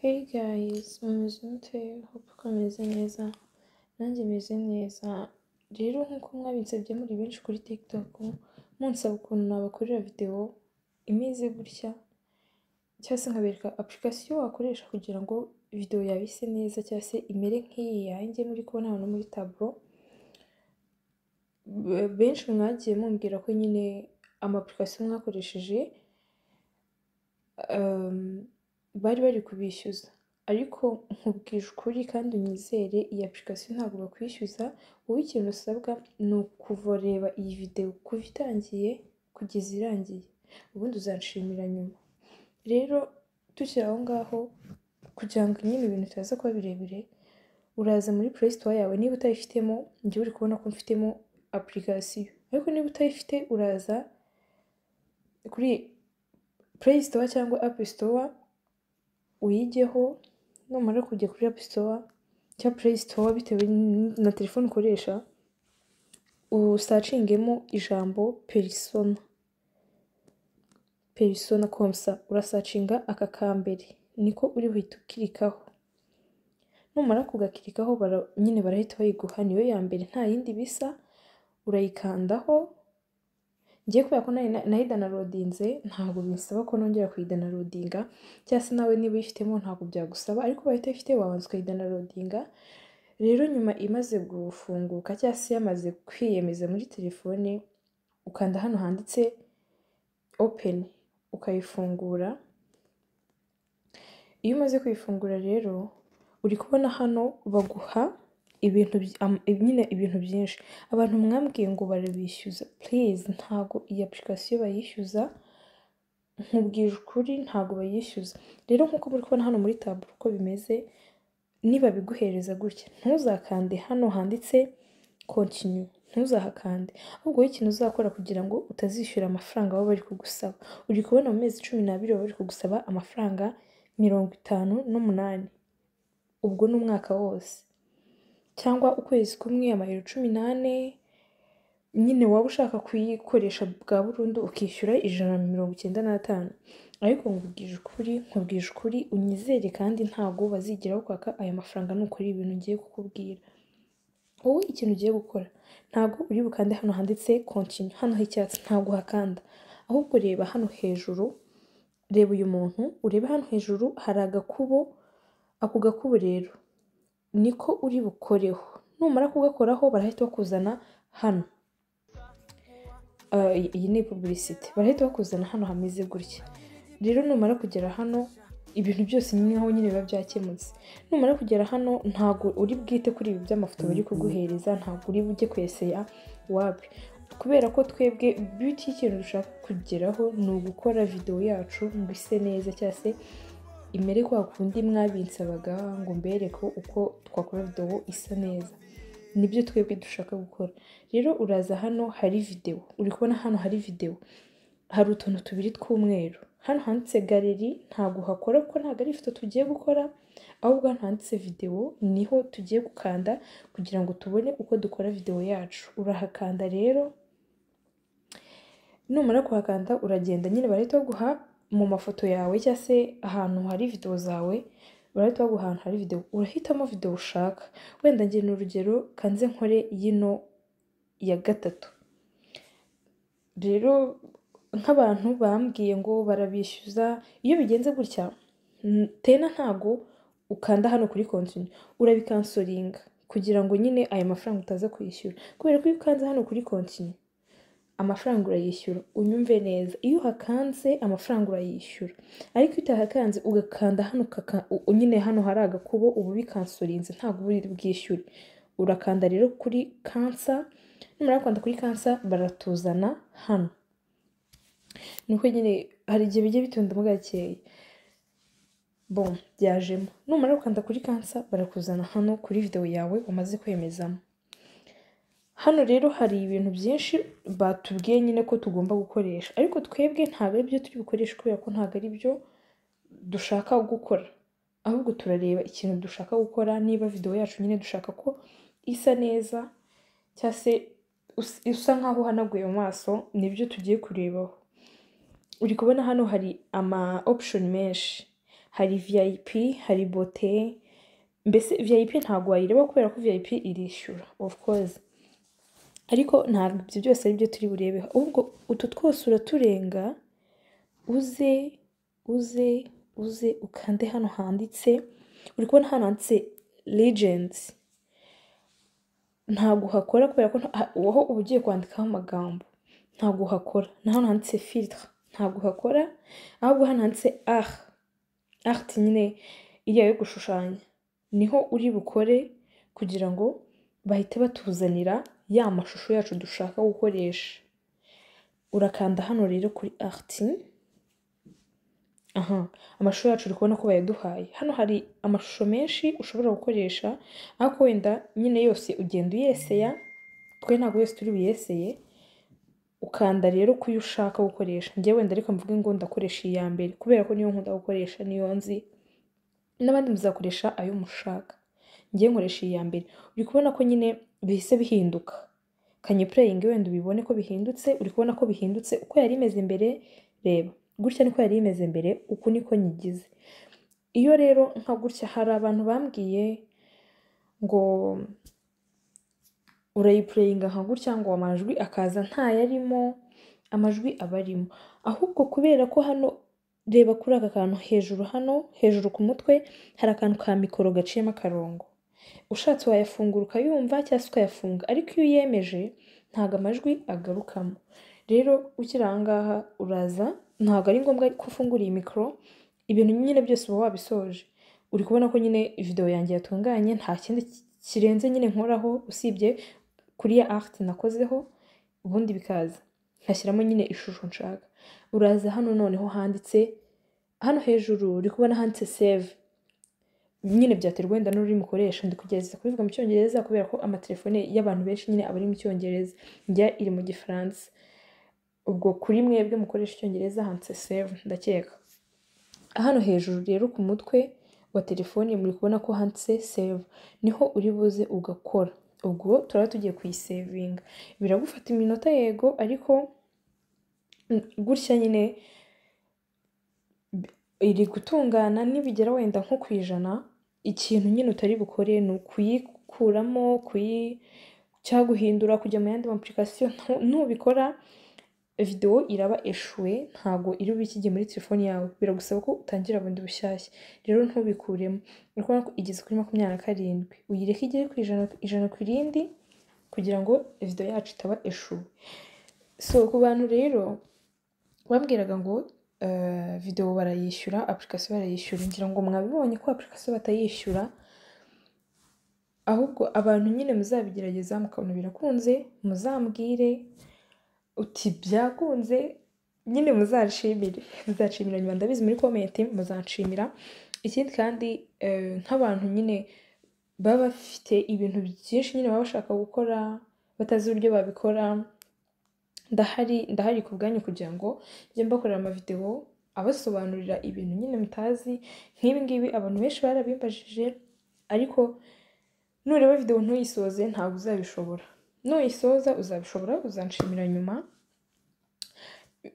Hey guys, mumeze mute? Hope ko meze neza. Nanjye meze neza. Rero nk'uko mwabinsabye muri benshi kuri TikTok, munsaba ukuntu nabakorera video imeze gutya, cyangwa se nkabereka application wakoresha kugira ngo video yawe ise neza cyangwa se imere nk'iyi yanjye muri kubona hano muri tableau. Benshi mwagiye mumbwira ko nyine ama application mwakoresheje bari kubishyuza, ariko nkubwije ukuri kandi unyizere, iyi application ntabwo bakwishyuza. Wowe ikintu usabwa ni ukuvoreba iyi video kuva itangiye kugeza irangiye, ubundi uzanshimira nyuma. Rero tukiri aho ngaho, kugira ngo nyine ibintu bitaza kuba birebire, uraza muri Play Store yawe. Niba utayifitemo, njye uri kubona ko mfitemo application, ariko niba utayifite uraza kuri Play Store cyangwa App Store, uyijyeho. Numara kujya kuri App Store cyangwa Play Store bitewe na telefone ukoresha, usacingemo ijambo persona komsa, urasacinga aka kambere, niko uri buhita ukirikaho. Numara kugakirikaho nyine barahita bayiguha, niyo ya mbere nta yindi bisa. Urayikandaho. Ngiye kubera ko nayidownloadinze, ntabwo binsaba ko nongera kuyidownloadinga, cyangwa se nawe niba uyifitemo ntabwo byagusaba, ariko bahita ifite wabanza ukayidownloadinga. Rero nyuma imaze gufunguka cyangwa se yamaze kwiyemeza muri telefone, ukanda hano handitse open, ukayifungura. Iyo umaze kuyifungura rero, uri kubona hano baguha ibintu byinshi. Abantu mwambwiye ngo barabishyuza, please ntago iyi application bayishyuza, nkubwije ukuri ntago bayishyuza. Rero nkuko muri kubona hano muri tableau uko bimeze, niba biguhereza gutya, ntuzakande hano handitse continue, ntuzahakande. Ahubwo ikintu uzakora kugira ngo utazishyura amafaranga baba bari kugusaba, uri kubona mu mezi 12 baba bari kugusaba amafaranga 58, ubwo ni umwaka wose, cyangwa ukwezi kumwe amayero 18. Nyine waba ushaka kuyikoresha bwa burundu ukishyura 195. Ariko nkubwije ukuri unyizere kandi ntabwo bazigeraho kwaka aya mafaranga nukuri ibintu ngiye kukubwira. Wowe ikintu ugiye gukora, ntabwo uri bukande hano handitse continue, hano h'icyatsi ntabwo hakanda, ahubwo reba hano hejuru, reba uyu muntu, urebe hano hejuru hari agakubo. Ako gakubo rero niko uri bukoreho. Numara kugakoraho barahita bakuzana hano. Iyi ni publicity, barahita bakuzana hano hameze gutya. Rero numara kugera hano, ibintu byose nkaho nyine biba byakemutse. Numara kugera hano, ntago uri bwite kuri ibi by'amafoto bari kuguhereza, ntago uri bujye kweseya wapi, kubera ko twebwe beauty ikintu dushaka kugeraho ni ugukora video yacu ngo ise neza, cyangwa se imere kwa kundi mwabinsabaga ngo mbereko uko twakora video isa neza. Nibyo twebwe dushaka gukora. Rero uraza hano hari video, uri kubona hano hari video, hari utuntu tubiri tw'umweru. Hano handitse gallery ntabwo hakora kuko ntabwo ari ifoto tugiye gukora, ahubwo hano handitse video niho tugiye gukanda kugira ngo tubone uko dukora video yacu. Urahakanda rero, numara kuhakanda uragenda nyine barahita baguha mu mafoto yawe cyangwa se ahantu hari video zawe, barahita baguha ahantu hari video, urahitamo video ushaka. Wenda ngiye n'urugero kanze nkore yino ya gatatu. Rero nk'abantu bambwiye ngo barabishyuza, iyo bigenze gutya tena ntago ukanda hano kuri continue, urabikansoringa kugira ngo nyine aya mafaranga utaza kuyishyura, kubera ko iyo ukanze hano kuri continue amafaranga urayishyura. Unyumve neza, iyo hakanze amafaranga urayishyura, ariko utahakanze ugakanda hano nyine hano hari agakubo, ubu bikansorinze ntabwo uri bwishyure. Urakanda rero kuri cancel. Numara kwanda kuri cancel baratuzana hano. Nuko nyine hari igihe bijye bitunda mu gakeye. Bon, byajemo. Numara kwanda kuri cancel barakuzana hano kuri video yawe umaze kwemezamo. Hano rero hari ibintu byinshi batubwiye nyine ko tugomba gukoresha, ariko twebwe ntabwo ari byo turi bukoresha kubera ko ntabwo ari byo dushaka gukora, ahubwo turareba ikintu dushaka gukora. Niba video yacu nyine dushaka ko isa neza cyangwa se usa nkaho uhanaguye mu maso, nibyo tugiye kurebaho. Uri kubona hano hari ama option menshi, hari VIP, hari bote, mbese VIP ntabwo wayireba kubera ko VIP irishyura of course, ariko ntabwo ibyo byose ari byo turi burebe, ahubwo utu twose uraturenga uze ukande hano handitse, uri kubona hano handitse legends, ntabwo uhakora kubera ko aho uba ugiye kwandikaho amagambo ntabwo uhakora, na hano handitse filtre ntabwo uhakora, ahubwo hano handitse art nyine iriya yo gushushanya niho uri bukore kugira ngo bahite batuzanira ya mashusho yacu dushaka gukoresha. Urakanda hano rero kuri art, amashusho yacu uri kubona ko bayaduhaye, hano hari amashusho menshi ushobora gukoresha, ariko wenda nyine yose ugenda uyeseya, twe ntabwo yose turi buyeseye, ukanda rero kuyo ushaka gukoresha. Njye wenda ariko mvuge ngo ndakoresha iya mbere kubera ko niyo nkunda gukoresha, niyo nzi, n'abandi muzakoresha ayo mushaka, njye nkoresha iya mbere. Uri kubona ko nyine bihise bihinduka, kanye playing wenda ubibone ko bihindutse, uri kubona ko bihindutse uko yari imeze mbere, reba gutya niko yari imeze mbere, uku niko nyigize. Iyo rero nka gutya, hari abantu bambwiye ngo urayipureyinga nka gutya ngo amajwi akaza ntayarimo, amajwi aba arimo, ahubwo kubera ko hano reba kuri aka kantu hejuru, hano hejuru ku mutwe hari akantu ka mikoro gaciyemo akarongo, ushatse wayafungura ukayumva cyangwa se ukayafunga, ariko iyo uyemeje ntabwo amajwi agarukamo. Rero ukiri aha ngaha uraza, ntabwo ari ngombwa ko ufungura iyi mikoro, ibintu nyine byose uba wabisoje. Uri kubona ko nyine video yanjye yatunganye, nta kindi kirenze nyine nkoraho usibye kuri ya art nakozeho, ubundi bikaza nkashyiramo nyine ishusho nshaka. Uraza hano noneho handitse hano hejuru, uri kubona handitse save, nyine byaterwa wenda n'ururimi ukoresha, ndi kugerageza kubivuga mu cyongereza kubera ko amatelefone y'abantu benshi nyine aba ari mu cyongereza, njya iri mu gifaransa, ubwo kuri mwebwe mukoresha icyongereza handitse save ndakeka. Hano hejuru rero ku mutwe wa telefone muri kubona ko handitse save, niho uri buze ugakora. Ubwo turaba tugiye kuyisevinga, biragufata iminota yego, ariko gutya nyine iri gutungana. Nibigera wenda nko ku 100, ikintu nyine utari bukore ni ukuyikuramo, cyangwa guhindura, kujya mu yandi application. Nubikora video iraba eshuwe, ntabwo iri bikijye muri telefone yawe, biragusaba ko utangira bundi bushyashya. Rero ntubikuremo, uri kubona ko igeze kuri 27, uyireke igere ku 100 ku rindi kugira ngo video yacu itaba eshuwe. So ku bantu rero bambwiraga ngo video barayishyura, application barayishyura, ngira ngo mwabibonye ko application batayishyura, ahubwo abantu nyine muzabigerageza mukabona birakunze, muzambwire uti byakunze, nyine muzanshimira nyuma, ndabizi muri comment muzanshimira. Ikindi kandi nk'abantu nyine baba bafite ibintu byinshi nyine baba bashaka gukora batazi uburyo babikora, ndahari ku bwanyu kugira ngo njye mbakorera amavideo abasobanurira ibintu nyine mutazi. Nk'ibi ngibi abantu benshi barabimbajije, ariko nureba video ntuyisoze ntabwo uzabishobora, nuyisoza uzabishobora, uzanshimira nyuma.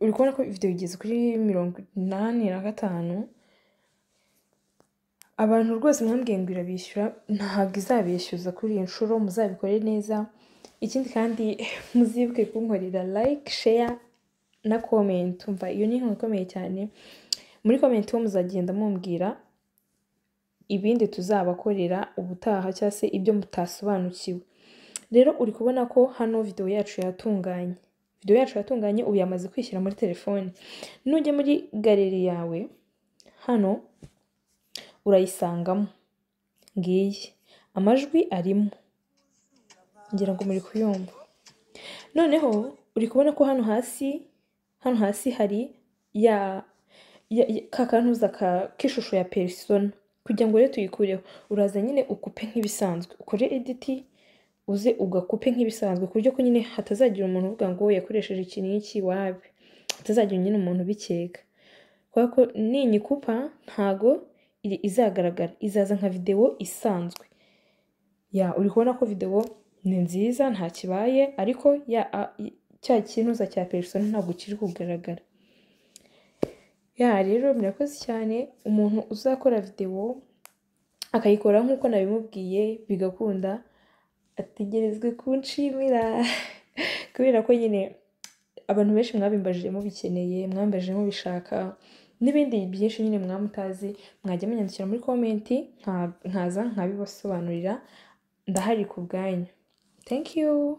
Uri kubona ko video igeze kuri 85. Abantu rwose mwambwiye ngo irabishyura, ntabwo izabishyuza kuri iyi nshuro, muzabikore neza. Ikindi kandi muzibuke kunkorera like, share na comment, umva iyo ni inkuru ikomeye cyane. Muri comment ho muzagenda mumbwira ibindi tuzabakorera ubutaha cyangwa se ibyo mutasobanukiwe. Rero uri kubona ko hano video yacu yatunganye, ubu yamaze kwishyira muri telefone. Nujya muri galeri yawe hano urayisangamo, ngiyi amajwi arimo, ngira ngo muri kuyumva. Noneho uri kubona ko hano hasi hari ka kantuza k'ishusho ya persona. Kugira ngo rero tuyikureho, uraza nyine ukupe nk'ibisanzwe, ukore edit, uze ugakupe nk'ibisanzwe, ku buryo ko nyine hatazagira umuntu uvuga ngo yakoresheje iki n'iki, wabi hatazagira nyine umuntu bikeka, kubera ko ninyikupa ntago izagaragara, izaza nka video isanzwe. Uri kubona ko video ni nziza nta kibaye, ariko cya kinuza cya persona ntabwo kiri kugaragara. ya rero murakoze cyane umuntu uzakora video akayikora nk'uko nabimubwiye bigakunda ategerezwe kunshimira kubera ko nyine abantu benshi mwabimbajije mubikeneye mwambajije mubishaka n'ibindi byinshi nyine mwamutazi mwajya munyandikira muri comment nkaza nkabibasobanurira ndahari ku bwanyu. Thank you.